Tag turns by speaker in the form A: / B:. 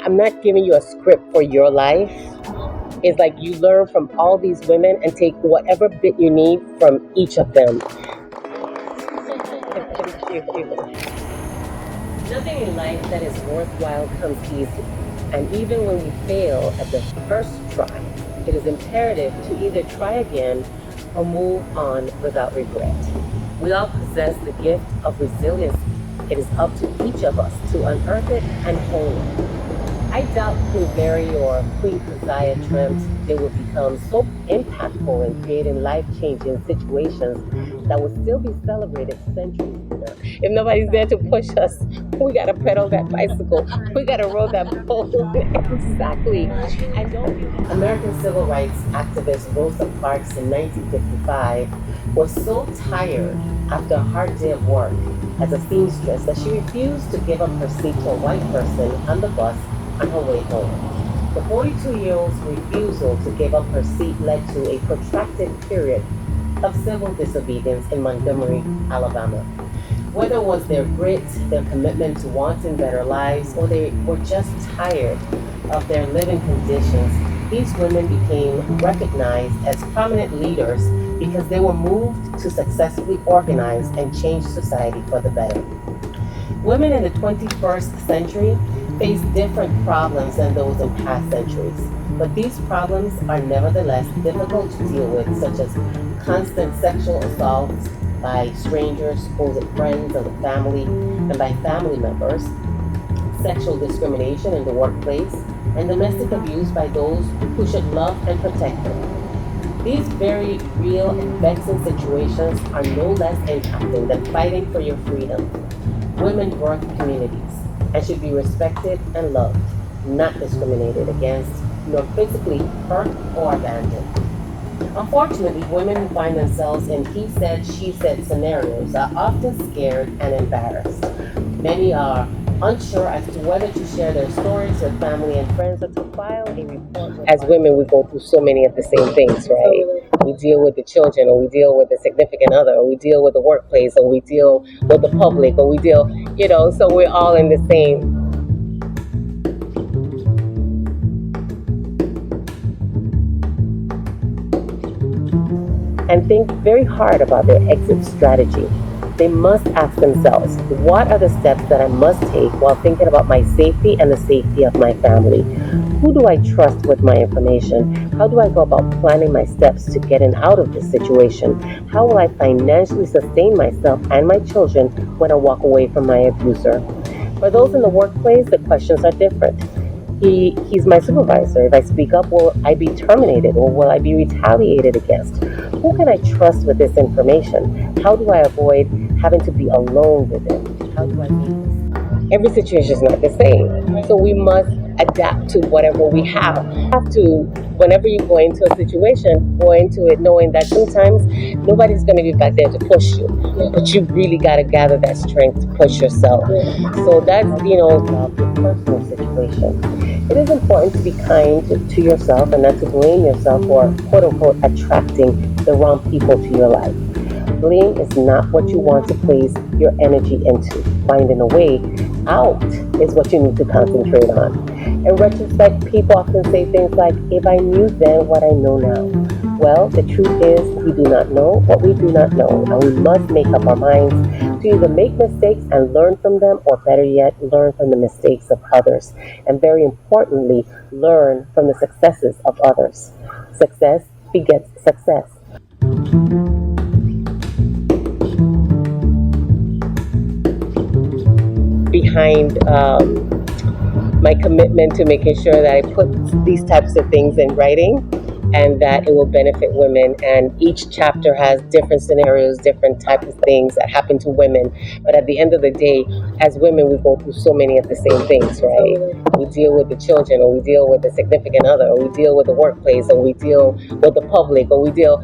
A: I'm not giving you a script for your life. It's like you learn from all these women and take whatever bit you need from each of them. Nothing in life that is worthwhile comes easy. And even when we fail at the first try, it is imperative to either try again or move on without regret. We all possess the gift of resilience. It is up to each of us to unearth it and hone it. I doubt Queen Mary or Queen Keziah dreamt they would become so impactful in creating life-changing situations that would still be celebrated centuries later. If nobody's there to push us, we gotta pedal that bicycle. We gotta roll that boat. Exactly. And American civil rights activist Rosa Parks in 1955 was so tired after a hard day of work as a seamstress that she refused to give up her seat to a white person on the bus on her way home. The 42-year-old's refusal to give up her seat led to a protracted period of civil disobedience in Montgomery, Alabama. Whether it was their grit, their commitment to wanting better lives, or they were just tired of their living conditions, these women became recognized as prominent leaders because they were moved to successfully organize and change society for the better. Women in the 21st century face different problems than those in past centuries, but these problems are nevertheless difficult to deal with, such as constant sexual assaults by strangers, supposed friends of the family, and by family members, sexual discrimination in the workplace, and domestic abuse by those who should love and protect them. These very real and vexing situations are no less impacting than fighting for your freedom. Women birth communities and should be respected and loved, not discriminated against, nor physically hurt or abandoned. Unfortunately, women who find themselves in he said, she said scenarios are often scared and embarrassed. Many are unsure as to whether to share their stories with family and friends or to file a report. As women, we go through so many of the same things, right? We deal with the children, or we deal with the significant other, or we deal with the workplace, or we deal with the public, or we deal, so we're all in the same. And think very hard about their exit strategy. They must ask themselves, what are the steps that I must take while thinking about my safety and the safety of my family? Who do I trust with my information? How do I go about planning my steps to getting out of this situation? How will I financially sustain myself and my children when I walk away from my abuser? For those in the workplace, the questions are different. He's my supervisor. If I speak up, will I be terminated or will I be retaliated against? Who can I trust with this information? How do I avoid having to be alone with it? How do I meet this? Every situation is not the same. So we must adapt to whatever we have. You have to, whenever you go into a situation, go into it knowing that sometimes nobody's going to be back there to push you. But you really got to gather that strength to push yourself. So that's, your personal situation. It is important to be kind to yourself and not to blame yourself for quote-unquote attracting the wrong people to your life. Blame is not what you want to place your energy into. Finding a way out is what you need to concentrate on. In retrospect, people often say things like, if I knew then what I know now. Well, the truth is we do not know what we do not know, and we must make up our minds to either make mistakes and learn from them, or better yet, learn from the mistakes of others. And very importantly, learn from the successes of others. Success begets success. Behind my commitment to making sure that I put these types of things in writing and that it will benefit women. And each chapter has different scenarios, different types of things that happen to women. But at the end of the day, as women, we go through so many of the same things, right? We deal with the children, or we deal with the significant other, or we deal with the workplace, or we deal with the public, or we deal...